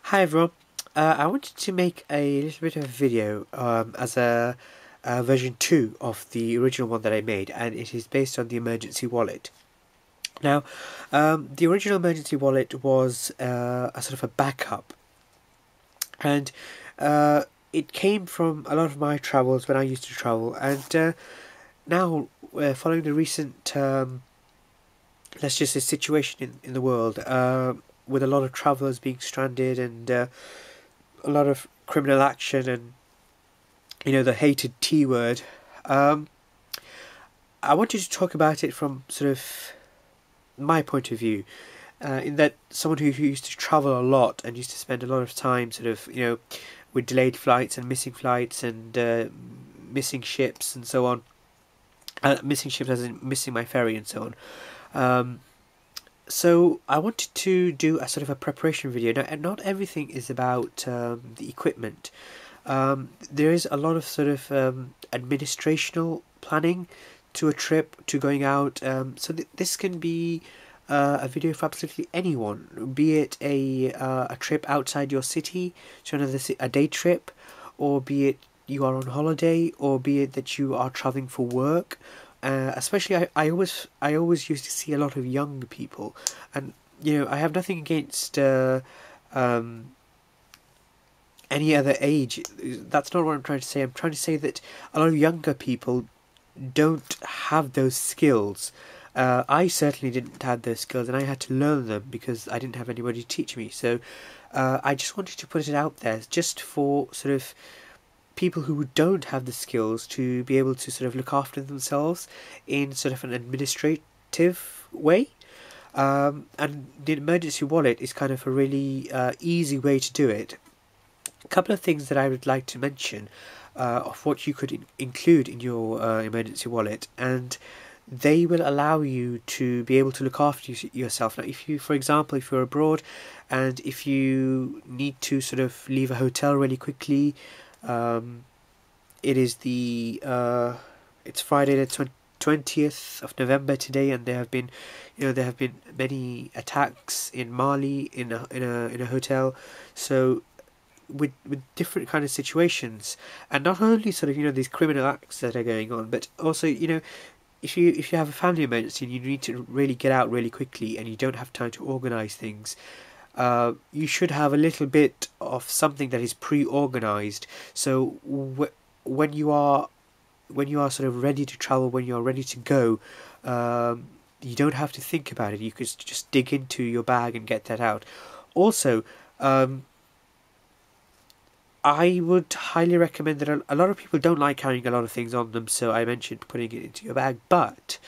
Hi everyone. I wanted to make a little bit of a video as a version 2 of the original one that I made, and it is based on the emergency wallet. Now, the original emergency wallet was a sort of a backup, and it came from a lot of my travels when I used to travel, and now, following the recent, let's just say, situation in the world, with a lot of travellers being stranded and a lot of criminal action and the hated T word. I wanted to talk about it from sort of my point of view, in that someone who used to travel a lot and used to spend a lot of time sort of with delayed flights and missing ships and so on. Missing ships as in missing my ferry and so on. So I wanted to do a sort of a preparation video. Now, and not everything is about the equipment. There is a lot of sort of administrational planning to a trip, to going out. So this can be a video for absolutely anyone, be it a trip outside your city to a day trip, or be it you are on holiday, or be it that you are traveling for work. Especially, I always used to see a lot of young people, and I have nothing against any other age. That's not what I'm trying to say. I'm trying to say that a lot of younger people don't have those skills. I certainly didn't have those skills, and I had to learn them because I didn't have anybody to teach me. So I just wanted to put it out there, just for sort of people who don't have the skills to be able to sort of look after themselves in sort of an administrative way. And the emergency wallet is kind of a really easy way to do it. A couple of things that I would like to mention of what you could include in your emergency wallet, and they will allow you to be able to look after yourself. Now, if you, for example, if you're abroad and if you need to sort of leave a hotel really quickly, it is it's Friday the 20th of November today, and there have been many attacks in Mali in a hotel. So with different kind of situations, and not only sort of these criminal acts that are going on, but also if you have a family emergency and you need to really get out really quickly and you don't have time to organise things, you should have a little bit of something that is pre-organized. So when you are sort of ready to travel, when you are ready to go, you don't have to think about it. You could just dig into your bag and get that out. Also, I would highly recommend that a lot of people don't like carrying a lot of things on them, so I mentioned putting it into your bag, but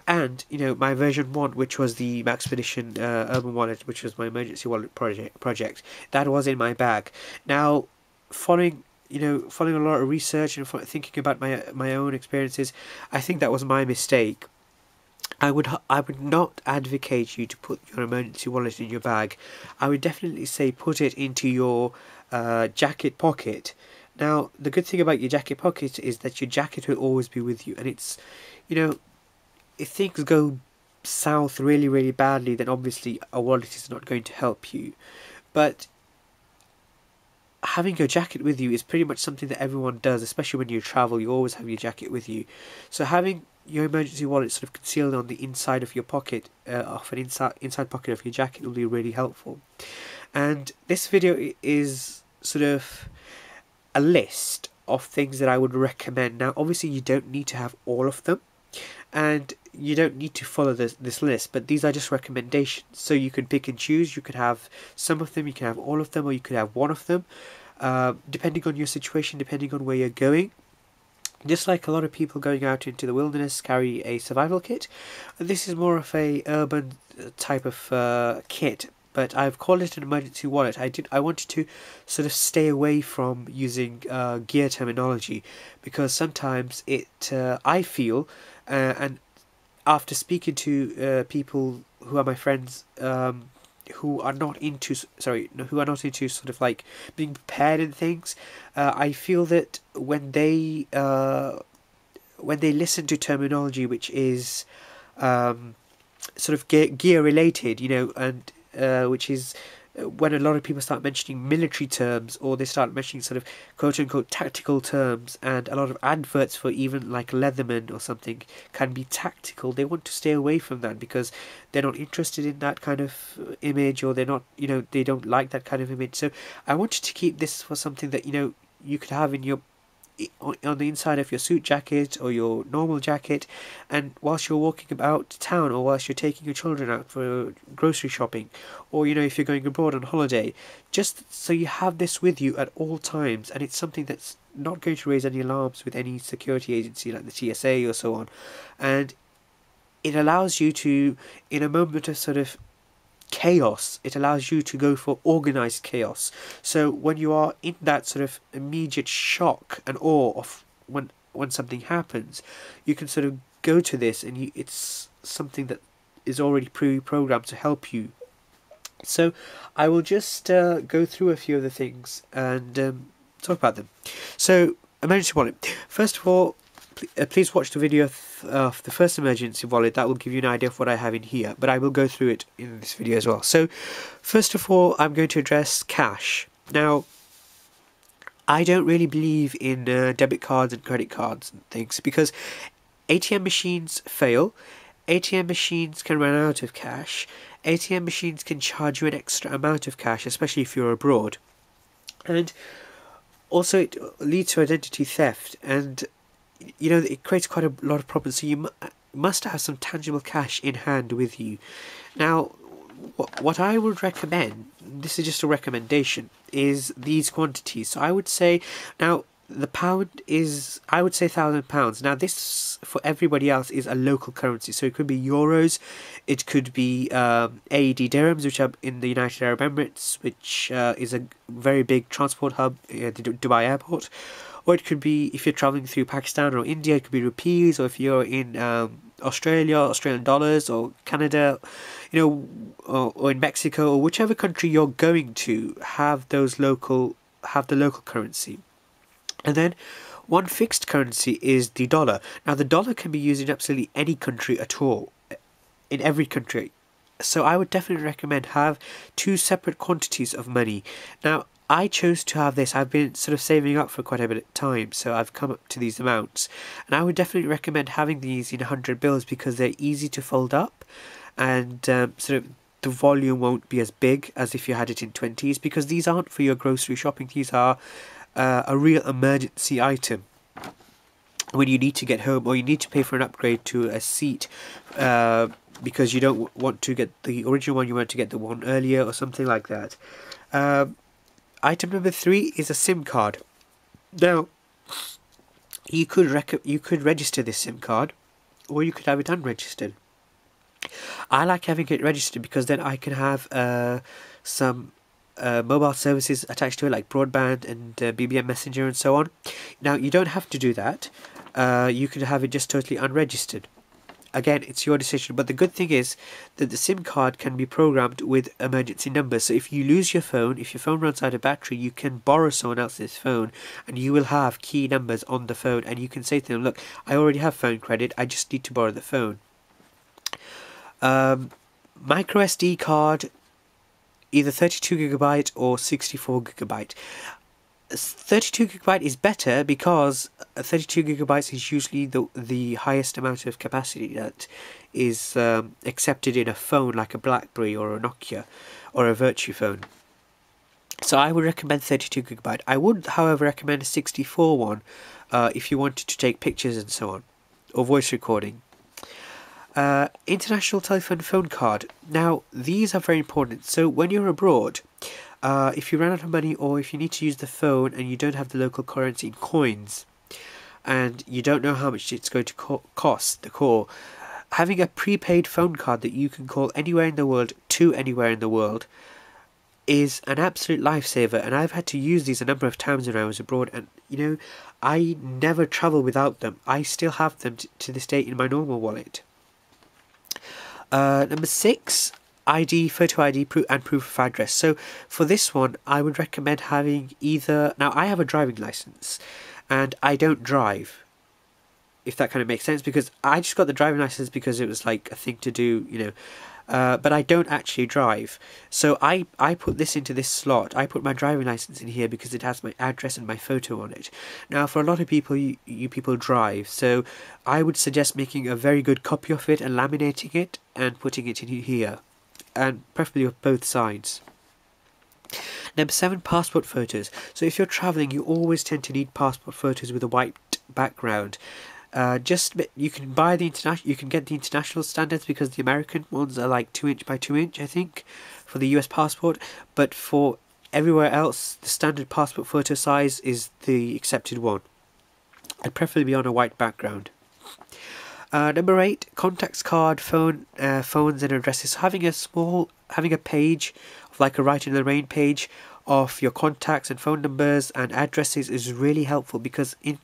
and my version 1, which was the Maxpedition Urban Wallet, which was my emergency wallet project, that was in my bag. Now, following a lot of research and thinking about my own experiences, I think that was my mistake. I would not advocate you to put your emergency wallet in your bag. I would definitely say put it into your jacket pocket. Now, the good thing about your jacket pocket is that your jacket will always be with you, and it's if things go south really, really badly, then obviously a wallet is not going to help you. But having your jacket with you is pretty much something that everyone does, especially when you travel. You always have your jacket with you. So having your emergency wallet sort of concealed on the inside of your pocket, of an inside pocket of your jacket, will be really helpful. And this video is sort of a list of things that I would recommend. Now, obviously, you don't need to have all of them, and you don't need to follow this list, but these are just recommendations. So you can pick and choose. You could have some of them, you can have all of them, or you could have one of them, depending on your situation, depending on where you're going. Just like a lot of people going out into the wilderness carry a survival kit, this is more of a urban type of kit, but I've called it an emergency wallet. I wanted to sort of stay away from using gear terminology, because sometimes I feel, and after speaking to people who are my friends, who are not into sort of like being prepared in things, I feel that when they listen to terminology which is sort of gear related, and which is when a lot of people start mentioning military terms, or they start mentioning sort of quote unquote tactical terms, and a lot of adverts for even like Leatherman or something can be tactical, they want to stay away from that because they're not interested in that kind of image, or they're not, they don't like that kind of image. So I wanted to keep this for something that you could have in your on the inside of your suit jacket or your normal jacket, and whilst you're walking about town, or whilst you're taking your children out for grocery shopping, or if you're going abroad on holiday, just so you have this with you at all times, and it's something that's not going to raise any alarms with any security agency like the TSA or so on, and it allows you to, in a moment of sort of chaos, it allows you to go for organized chaos. So when you are in that sort of immediate shock and awe of when something happens, you can sort of go to this, and it's something that is already pre-programmed to help you. So I will just go through a few of the things and talk about them. So emergency wallet. First of all, please watch the video of the first emergency wallet. That will give you an idea of what I have in here, but I will go through it in this video as well. So first of all, I'm going to address cash. Now, I don't really believe in debit cards and credit cards and things, because ATM machines fail, ATM machines can run out of cash, ATM machines can charge you an extra amount of cash, especially if you're abroad, and also it leads to identity theft, and it creates quite a lot of problems. So you must have some tangible cash in hand with you. Now, what I would recommend, this is just a recommendation, is these quantities. So I would say, now the pound is, I would say £1,000. Now this, for everybody else, is a local currency. So it could be euros, it could be AED dirhams, which are in the United Arab Emirates, which is a very big transport hub at the Dubai airport. Or it could be, if you're traveling through Pakistan or India, it could be rupees, or if you're in Australia, Australian dollars, or Canada, or in Mexico, or whichever country you're going to, have the local currency. And then one fixed currency is the dollar. Now the dollar can be used in absolutely any country at all, in every country. So I would definitely recommend have two separate quantities of money. Now, I chose to have this. I've been sort of saving up for quite a bit of time, so I've come up to these amounts. And I would definitely recommend having these in 100 bills, because they're easy to fold up, and sort of the volume won't be as big as if you had it in 20s, because these aren't for your grocery shopping. These are a real emergency item when you need to get home, or you need to pay for an upgrade to a seat, because you don't want to get the original one, you want to get the one earlier or something like that. Item number 3 is a SIM card. Now, you could register this SIM card, or you could have it unregistered. I like having it registered because then I can have some mobile services attached to it, like broadband and BBM Messenger and so on. Now, you don't have to do that. You could have it just totally unregistered. Again, it's your decision, but the good thing is that the SIM card can be programmed with emergency numbers. So if you lose your phone, if your phone runs out of battery, you can borrow someone else's phone, and you will have key numbers on the phone, and you can say to them, look, I already have phone credit, I just need to borrow the phone. Micro SD card, either 32GB or 64GB. 32GB is better because 32GB is usually the highest amount of capacity that is accepted in a phone like a BlackBerry or a Nokia or a Virtue phone. So I would recommend 32GB. I would, however, recommend a 64 one if you wanted to take pictures and so on, or voice recording. International telephone phone card. Now, these are very important. So when you're abroad, if you run out of money, or if you need to use the phone and you don't have the local currency in coins, and you don't know how much it's going to cost the call, having a prepaid phone card that you can call anywhere in the world to anywhere in the world is an absolute lifesaver. And I've had to use these a number of times when I was abroad, and I never travel without them. I still have them to this day in my normal wallet. Number 6, ID, photo ID, and proof of address. So for this one, I would recommend having either... Now, I have a driving license, and I don't drive, if that kind of makes sense, because I just got the driving license because it was like a thing to do, but I don't actually drive. So I put this into this slot. I put my driving license in here because it has my address and my photo on it. Now, for a lot of people, you people drive, so I would suggest making a very good copy of it and laminating it and putting it in here, and preferably with both sides. Number 7, passport photos. So if you're traveling, you always tend to need passport photos with a white background. You can buy the you can get the international standards, because the American ones are like 2" by 2", I think, for the US passport. But for everywhere else, the standard passport photo size is the accepted one, and preferably on a white background. Number 8, contacts card, phones and addresses. Having a page, like a Write in the Rain page, of your contacts and phone numbers and addresses is really helpful, because in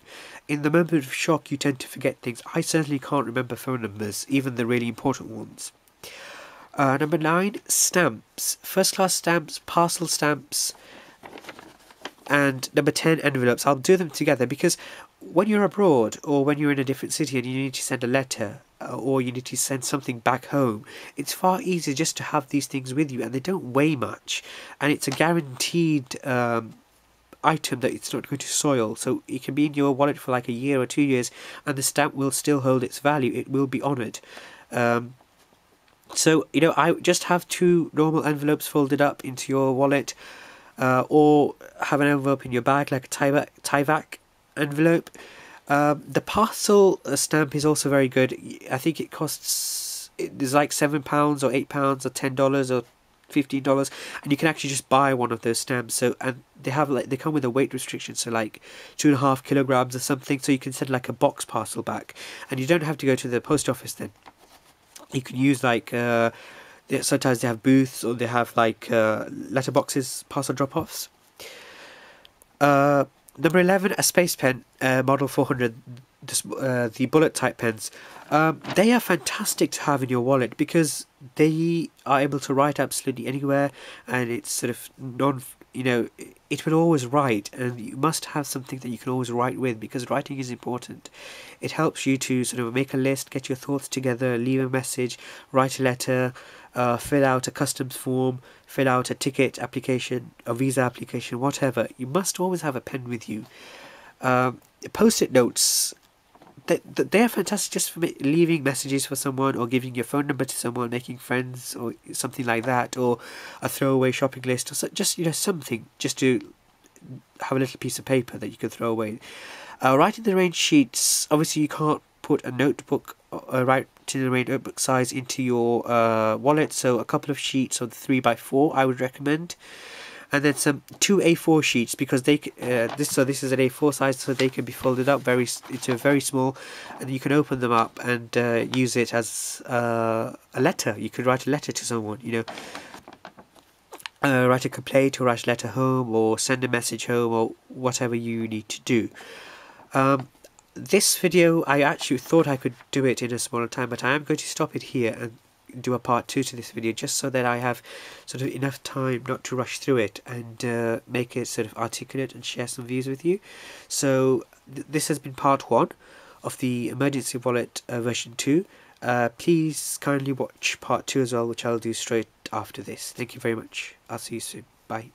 the moment of shock you tend to forget things. I certainly can't remember phone numbers, even the really important ones. Number 9, stamps. First class stamps, parcel stamps, and number 10, envelopes. I'll do them together because when you're abroad or when you're in a different city and you need to send a letter or you need to send something back home, it's far easier just to have these things with you, and they don't weigh much, and it's a guaranteed item that it's not going to soil. So it can be in your wallet for like a year or 2 years and the stamp will still hold its value. It will be honoured. So, you know, I just have 2 normal envelopes folded up into your wallet, or have an envelope in your bag like a tie-back envelope. The parcel stamp is also very good. I think it costs, there's like £7 or £8 or $10 or $15, and you can actually just buy one of those stamps. So, and they come with a weight restriction, so like 2.5 kilograms or something, so you can send like a box parcel back, and you don't have to go to the post office then. You can use like sometimes they have booths, or they have like letterboxes, parcel drop-offs. Number 11, a space pen, model 400, the bullet type pens. They are fantastic to have in your wallet because they are able to write absolutely anywhere, and it's sort of it will always write, and you must have something that you can always write with, because writing is important. It helps you to sort of make a list, get your thoughts together, leave a message, write a letter, fill out a customs form, fill out a ticket application, a visa application, whatever. You must always have a pen with you. Post-it notes, they are fantastic just for leaving messages for someone, or giving your phone number to someone, making friends, or something like that, or a throwaway shopping list, or just something just to have a little piece of paper that you can throw away. Write in the Rain sheets. Obviously, you can't put a notebook, Write in the Rain notebook size into your wallet, so a couple of sheets of the 3x4 I would recommend. And then 2 A4 sheets, because this is an A4 size, so they can be folded up into very small, and you can open them up and use it as a letter. You could write a letter to someone, write a complaint, or write a letter home, or send a message home, or whatever you need to do. This video, I actually thought I could do it in a smaller time, but I am going to stop it here and do a part 2 to this video, just so that I have sort of enough time not to rush through it, and make it sort of articulate and share some views with you. So this has been part 1 of the emergency wallet version 2. Please kindly watch part 2 as well, which I'll do straight after this. Thank you very much. I'll see you soon. Bye.